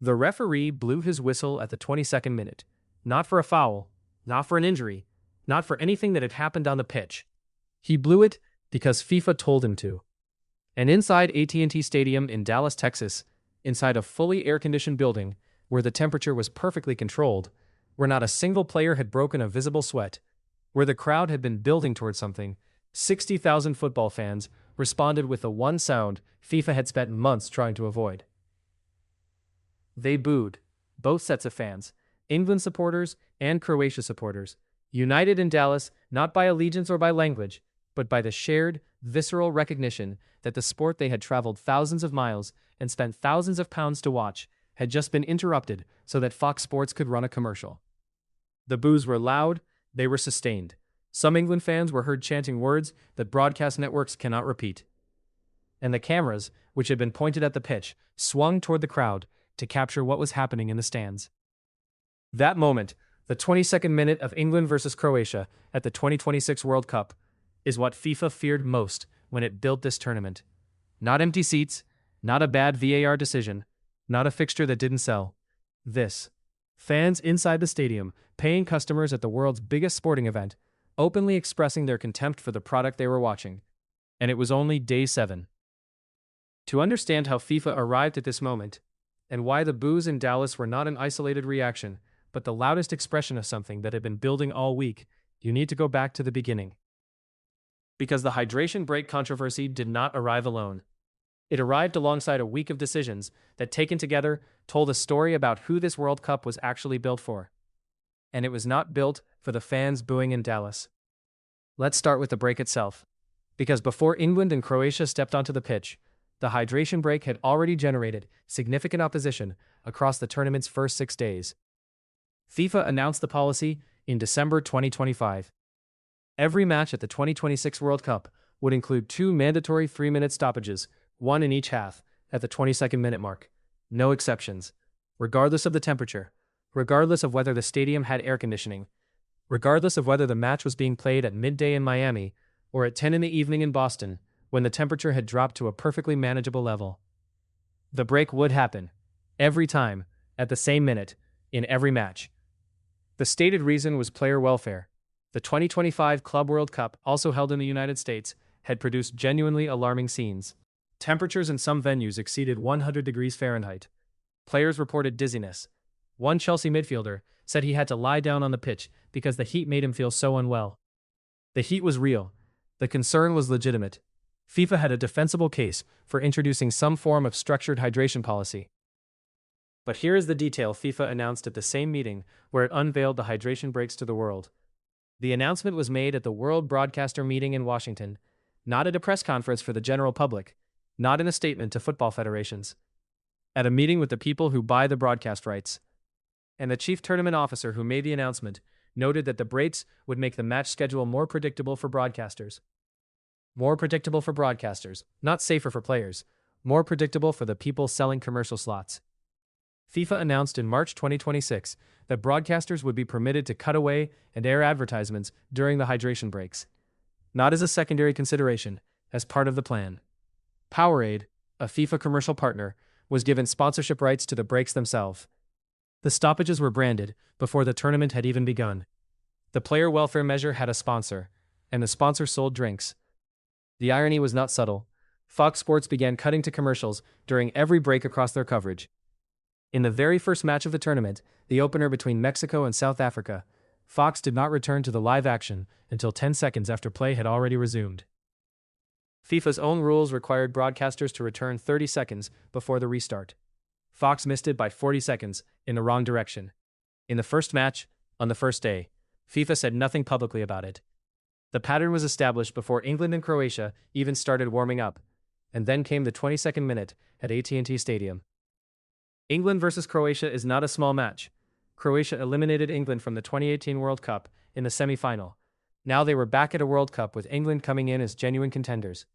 The referee blew his whistle at the 22nd minute. Not for a foul, not for an injury, not for anything that had happened on the pitch. He blew it because FIFA told him to. And inside AT&T Stadium in Dallas, Texas, inside a fully air-conditioned building where the temperature was perfectly controlled, where not a single player had broken a visible sweat, where the crowd had been building towards something, 60,000 football fans responded with the one sound FIFA had spent months trying to avoid. They booed, both sets of fans, England supporters and Croatia supporters, united in Dallas not by allegiance or by language, but by the shared, visceral recognition that the sport they had traveled thousands of miles and spent thousands of pounds to watch had just been interrupted so that Fox Sports could run a commercial. The boos were loud, they were sustained. Some England fans were heard chanting words that broadcast networks cannot repeat. And the cameras, which had been pointed at the pitch, swung toward the crowd to capture what was happening in the stands. That moment, the 22nd minute of England versus Croatia at the 2026 World Cup, is what FIFA feared most when it built this tournament. Not empty seats, not a bad VAR decision, not a fixture that didn't sell. This. Fans inside the stadium, paying customers at the world's biggest sporting event, openly expressing their contempt for the product they were watching. And it was only day 7. To understand how FIFA arrived at this moment, and why the boos in Dallas were not an isolated reaction, but the loudest expression of something that had been building all week, you need to go back to the beginning. Because the hydration break controversy did not arrive alone. It arrived alongside a week of decisions that, taken together, told a story about who this World Cup was actually built for. And it was not built for the fans booing in Dallas. Let's start with the break itself. Because before England and Croatia stepped onto the pitch, the hydration break had already generated significant opposition across the tournament's first 6 days. FIFA announced the policy in December 2025. Every match at the 2026 World Cup would include 2 mandatory 3-minute stoppages, 1 in each half, at the 22nd minute mark. No exceptions. Regardless of the temperature, regardless of whether the stadium had air conditioning, regardless of whether the match was being played at midday in Miami or at 10 in the evening in Boston, when the temperature had dropped to a perfectly manageable level. The break would happen, every time, at the same minute, in every match. The stated reason was player welfare. The 2025 Club World Cup, also held in the United States, had produced genuinely alarming scenes. Temperatures in some venues exceeded 100 degrees Fahrenheit. Players reported dizziness. One Chelsea midfielder said he had to lie down on the pitch because the heat made him feel so unwell. The heat was real. The concern was legitimate. FIFA had a defensible case for introducing some form of structured hydration policy. But here is the detail FIFA announced at the same meeting where it unveiled the hydration breaks to the world. The announcement was made at the World Broadcaster meeting in Washington, not at a press conference for the general public, not in a statement to football federations. At a meeting with the people who buy the broadcast rights. And the chief tournament officer who made the announcement noted that the breaks would make the match schedule more predictable for broadcasters. More predictable for broadcasters, not safer for players, more predictable for the people selling commercial slots. FIFA announced in March 2026 that broadcasters would be permitted to cut away and air advertisements during the hydration breaks. Not as a secondary consideration, as part of the plan. Powerade, a FIFA commercial partner, was given sponsorship rights to the breaks themselves. The stoppages were branded before the tournament had even begun. The player welfare measure had a sponsor, and the sponsor sold drinks. The irony was not subtle. Fox Sports began cutting to commercials during every break across their coverage. In the very first match of the tournament, the opener between Mexico and South Africa, Fox did not return to the live action until 10 seconds after play had already resumed. FIFA's own rules required broadcasters to return 30 seconds before the restart. Fox missed it by 40 seconds in the wrong direction. In the first match, on the first day, FIFA said nothing publicly about it. The pattern was established before England and Croatia even started warming up, and then came the 22nd minute at AT&T Stadium. England versus Croatia is not a small match. Croatia eliminated England from the 2018 World Cup in the semi-final. Now they were back at a World Cup with England coming in as genuine contenders.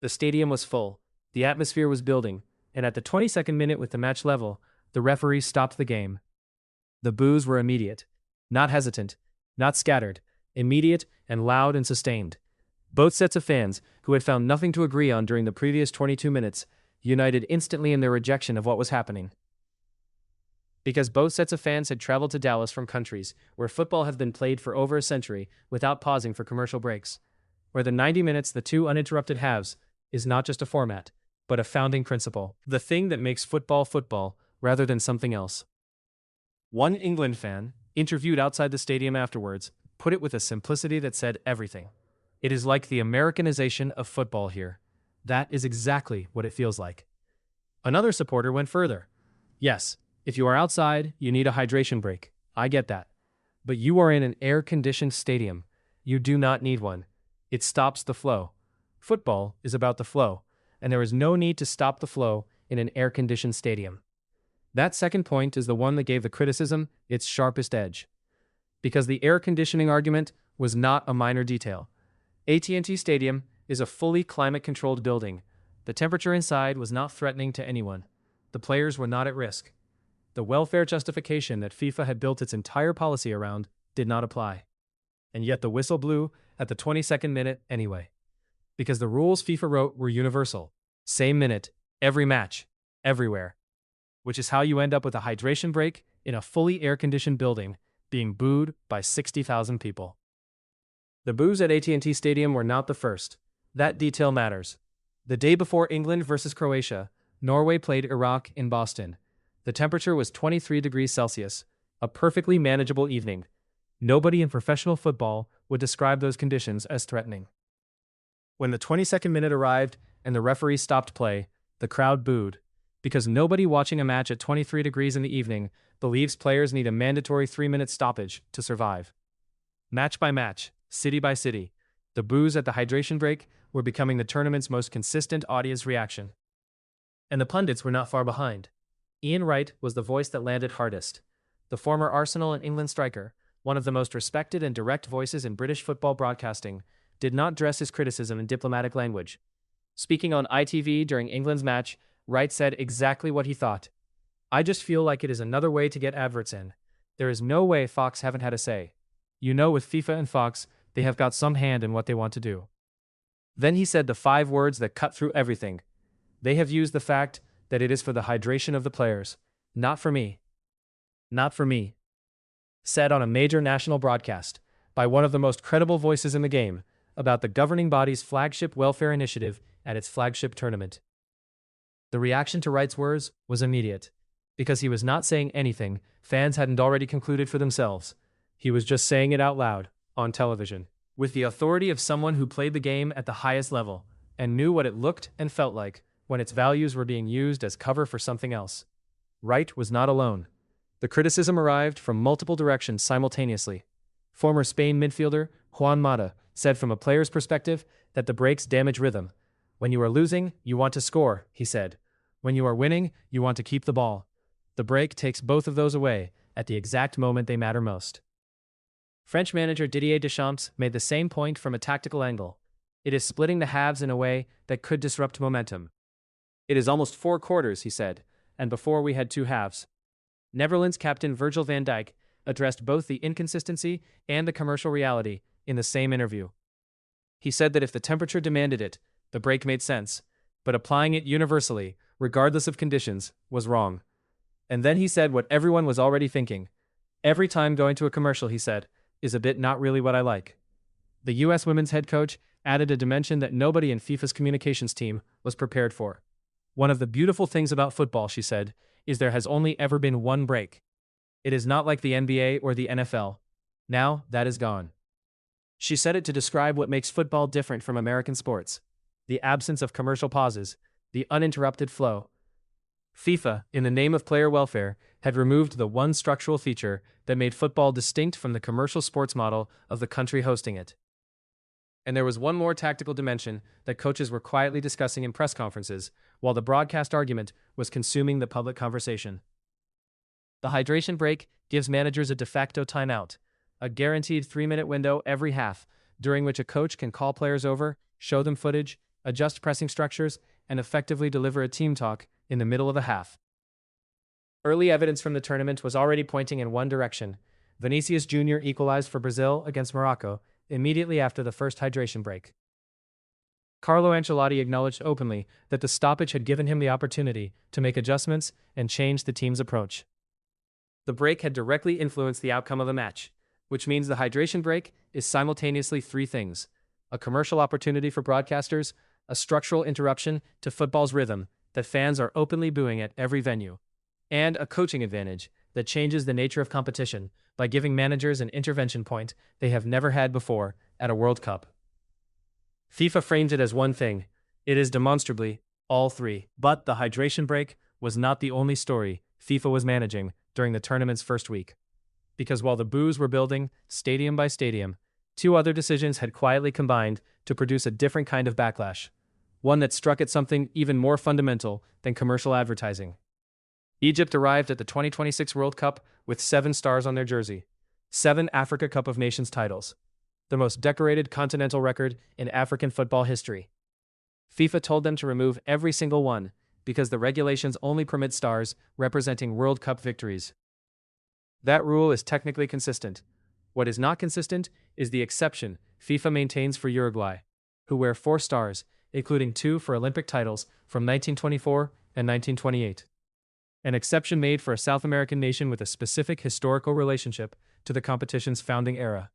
The stadium was full, the atmosphere was building, and at the 22nd minute with the match level, the referee stopped the game. The boos were immediate. Not hesitant, not scattered, immediate and loud and sustained. Both sets of fans, who had found nothing to agree on during the previous 22 minutes, united instantly in their rejection of what was happening. because both sets of fans had traveled to Dallas from countries where football has been played for over a century without pausing for commercial breaks, where the 90 minutes, the two uninterrupted halves, is not just a format, but a founding principle, the thing that makes football football rather than something else. One England fan, interviewed outside the stadium afterwards, put it with a simplicity that said everything. It is like the Americanization of football here. That is exactly what it feels like. Another supporter went further. Yes, if you are outside, you need a hydration break. I get that. But you are in an air-conditioned stadium. You do not need one. It stops the flow. Football is about the flow, and there is no need to stop the flow in an air-conditioned stadium. That second point is the one that gave the criticism its sharpest edge. Because the air conditioning argument was not a minor detail. AT&T Stadium is a fully climate-controlled building. The temperature inside was not threatening to anyone. The players were not at risk. The welfare justification that FIFA had built its entire policy around did not apply. And yet the whistle blew at the 22nd minute anyway. Because the rules FIFA wrote were universal. Same minute, every match, everywhere. Which is how you end up with a hydration break in a fully air-conditioned building being booed by 60,000 people. The boos at AT&T Stadium were not the first. That detail matters. The day before England versus Croatia, Norway played Iraq in Boston. The temperature was 23 degrees Celsius, a perfectly manageable evening. Nobody in professional football would describe those conditions as threatening. When the 22nd minute arrived and the referee stopped play, the crowd booed, because nobody watching a match at 23 degrees in the evening believes players need a mandatory 3-minute stoppage to survive. Match by match, city by city, the boos at the hydration break were becoming the tournament's most consistent audience reaction. And the pundits were not far behind. Ian Wright was the voice that landed hardest. The former Arsenal and England striker, one of the most respected and direct voices in British football broadcasting, did not dress his criticism in diplomatic language. Speaking on ITV during England's match, Wright said exactly what he thought. "I just feel like it is another way to get adverts in. There is no way Fox haven't had a say. You know, with FIFA and Fox, they have got some hand in what they want to do." Then he said the 5 words that cut through everything. They have used the fact that it is for the hydration of the players. Not for me. Not for me. Said on a major national broadcast by one of the most credible voices in the game about the governing body's flagship welfare initiative at its flagship tournament. The reaction to Wright's words was immediate. Because he was not saying anything fans hadn't already concluded for themselves. He was just saying it out loud, on television, with the authority of someone who played the game at the highest level and knew what it looked and felt like when its values were being used as cover for something else. Wright was not alone. The criticism arrived from multiple directions simultaneously. Former Spain midfielder Juan Mata said from a player's perspective that the breaks damage rhythm. "When you are losing, you want to score," he said. "When you are winning, you want to keep the ball. The break takes both of those away at the exact moment they matter most." French manager Didier Deschamps made the same point from a tactical angle. It is splitting the halves in a way that could disrupt momentum. "It is almost 4 quarters, he said, and before we had 2 halves. Netherlands captain Virgil van Dijk addressed both the inconsistency and the commercial reality in the same interview. He said that if the temperature demanded it, the break made sense, but applying it universally, regardless of conditions, was wrong. And then he said what everyone was already thinking. "Every time going to a commercial," he said, "is a bit not really what I like." The U.S. women's head coach added a dimension that nobody in FIFA's communications team was prepared for. "One of the beautiful things about football," she said, "is there has only ever been one break. It is not like the NBA or the NFL. Now, that is gone." She said it to describe what makes football different from American sports. The absence of commercial pauses, the uninterrupted flow. FIFA, in the name of player welfare, had removed the one structural feature that made football distinct from the commercial sports model of the country hosting it. And there was one more tactical dimension that coaches were quietly discussing in press conferences, while the broadcast argument was consuming the public conversation. The hydration break gives managers a de facto timeout, a guaranteed 3-minute window every half, during which a coach can call players over, show them footage, adjust pressing structures, and effectively deliver a team talk in the middle of a half. Early evidence from the tournament was already pointing in one direction. Vinicius Jr. equalized for Brazil against Morocco immediately after the first hydration break. Carlo Ancelotti acknowledged openly that the stoppage had given him the opportunity to make adjustments and change the team's approach. The break had directly influenced the outcome of the match, which means the hydration break is simultaneously three things: a commercial opportunity for broadcasters, a structural interruption to football's rhythm that fans are openly booing at every venue, and a coaching advantage that changes the nature of competition by giving managers an intervention point they have never had before at a World Cup. FIFA frames it as one thing. It is demonstrably all three. But the hydration break was not the only story FIFA was managing during the tournament's first week. Because while the boos were building, stadium by stadium, two other decisions had quietly combined to produce a different kind of backlash. One that struck at something even more fundamental than commercial advertising. Egypt arrived at the 2026 World Cup with 7 stars on their jersey, 7 Africa Cup of Nations titles, the most decorated continental record in African football history. FIFA told them to remove every single one because the regulations only permit stars representing World Cup victories. That rule is technically consistent. What is not consistent is the exception FIFA maintains for Uruguay, who wear 4 stars, including 2 for Olympic titles from 1924 and 1928. An exception made for a South American nation with a specific historical relationship to the competition's founding era.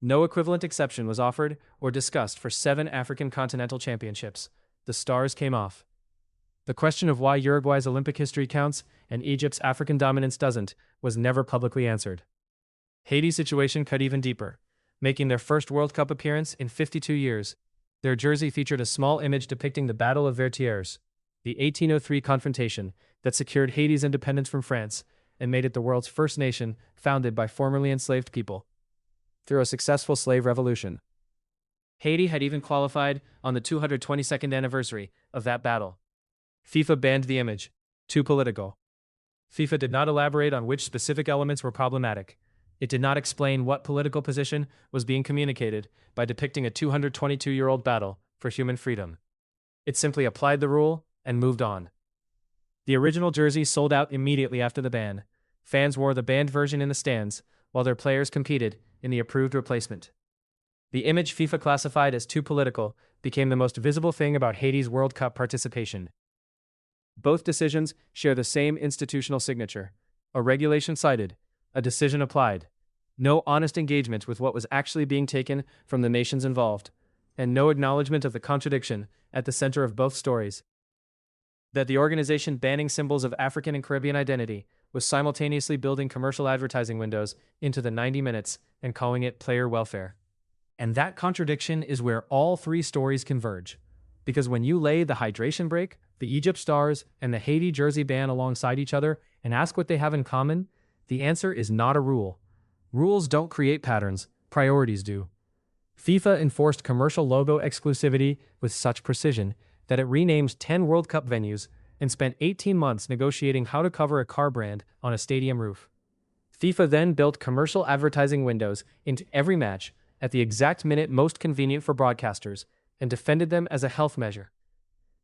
No equivalent exception was offered or discussed for 7 African continental championships. The stars came off. The question of why Uruguay's Olympic history counts and Egypt's African dominance doesn't was never publicly answered. Haiti's situation cut even deeper. Making their first World Cup appearance in 52 years, their jersey featured a small image depicting the Battle of Vertières, the 1803 confrontation that secured Haiti's independence from France and made it the world's first nation founded by formerly enslaved people through a successful slave revolution. Haiti had even qualified on the 222nd anniversary of that battle. FIFA banned the image. Too political. FIFA did not elaborate on which specific elements were problematic. It did not explain what political position was being communicated by depicting a 222-year-old battle for human freedom. It simply applied the rule and moved on. The original jersey sold out immediately after the ban. Fans wore the banned version in the stands, while their players competed in the approved replacement. The image FIFA classified as too political became the most visible thing about Haiti's World Cup participation. Both decisions share the same institutional signature: a regulation cited, a decision applied, no honest engagement with what was actually being taken from the nations involved, and no acknowledgement of the contradiction at the center of both stories. That the organization banning symbols of African and Caribbean identity was simultaneously building commercial advertising windows into the 90 minutes and calling it player welfare. And that contradiction is where all three stories converge. Because when you lay the hydration break, the Egypt stars, and the Haiti jersey ban alongside each other and ask what they have in common, the answer is not a rule. Rules don't create patterns, priorities do. FIFA enforced commercial logo exclusivity with such precision that it renamed 10 World Cup venues and spent 18 months negotiating how to cover a car brand on a stadium roof. FIFA then built commercial advertising windows into every match at the exact minute most convenient for broadcasters and defended them as a health measure.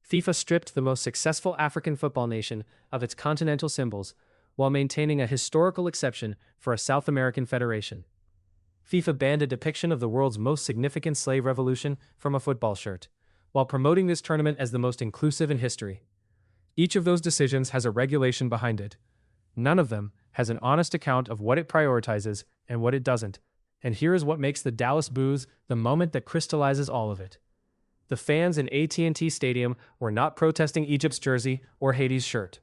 FIFA stripped the most successful African football nation of its continental symbols while maintaining a historical exception for a South American federation. FIFA banned a depiction of the world's most significant slave revolution from a football shirt, while promoting this tournament as the most inclusive in history. Each of those decisions has a regulation behind it. None of them has an honest account of what it prioritizes and what it doesn't. And here is what makes the Dallas boos the moment that crystallizes all of it. The fans in AT&T Stadium were not protesting Egypt's jersey or Haiti's shirt.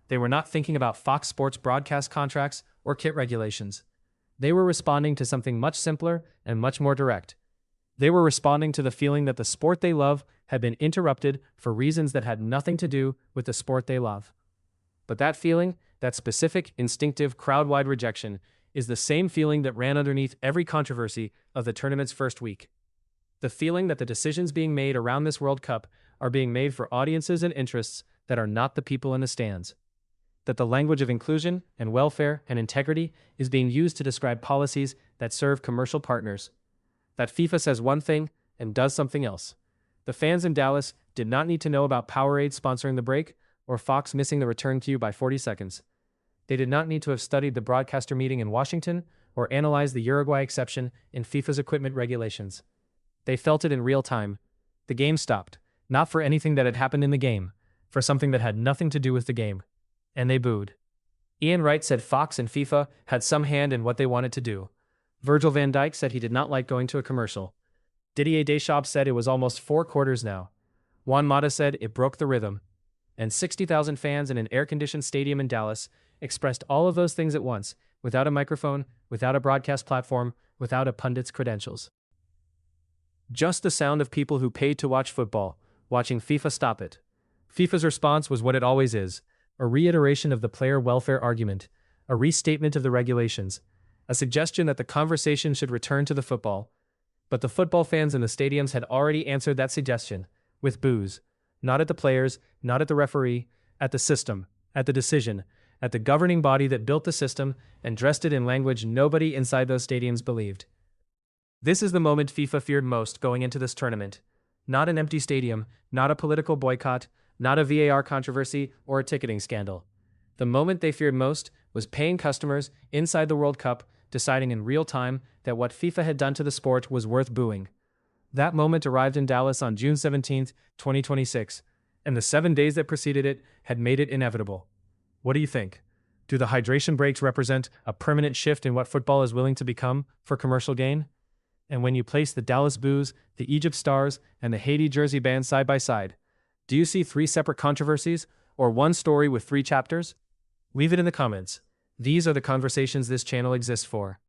They were not thinking about Fox Sports broadcast contracts or kit regulations. They were responding to something much simpler and much more direct. They were responding to the feeling that the sport they love had been interrupted for reasons that had nothing to do with the sport they love. But that feeling, that specific, instinctive, crowd-wide rejection, is the same feeling that ran underneath every controversy of the tournament's first week. The feeling that the decisions being made around this World Cup are being made for audiences and interests that are not the people in the stands. That the language of inclusion and welfare and integrity is being used to describe policies that serve commercial partners. That FIFA says one thing and does something else. The fans in Dallas did not need to know about Powerade sponsoring the break or Fox missing the return cue by 40 seconds. They did not need to have studied the broadcaster meeting in Washington or analyzed the Uruguay exception in FIFA's equipment regulations. They felt it in real time. The game stopped, not for anything that had happened in the game, for something that had nothing to do with the game. And they booed. Ian Wright said Fox and FIFA had some hand in what they wanted to do. Virgil van Dijk said he did not like going to a commercial. Didier Deschamps said it was almost 4 quarters now. Juan Mata said it broke the rhythm. And 60,000 fans in an air-conditioned stadium in Dallas expressed all of those things at once, without a microphone, without a broadcast platform, without a pundit's credentials. Just the sound of people who paid to watch football, watching FIFA stop it. FIFA's response was what it always is, a reiteration of the player welfare argument, a restatement of the regulations, a suggestion that the conversation should return to the football. But the football fans in the stadiums had already answered that suggestion, with boos. Not at the players, not at the referee, at the system, at the decision, at the governing body that built the system and dressed it in language nobody inside those stadiums believed. This is the moment FIFA feared most going into this tournament. Not an empty stadium, not a political boycott, not a VAR controversy or a ticketing scandal. The moment they feared most was paying customers inside the World Cup deciding in real time that what FIFA had done to the sport was worth booing. That moment arrived in Dallas on June 17, 2026, and the 7 days that preceded it had made it inevitable. What do you think? Do the hydration breaks represent a permanent shift in what football is willing to become for commercial gain? And when you place the Dallas Boos, the Egypt Stars, and the Haiti jersey band side by side, do you see 3 separate controversies, or one story with 3 chapters? Leave it in the comments. These are the conversations this channel exists for.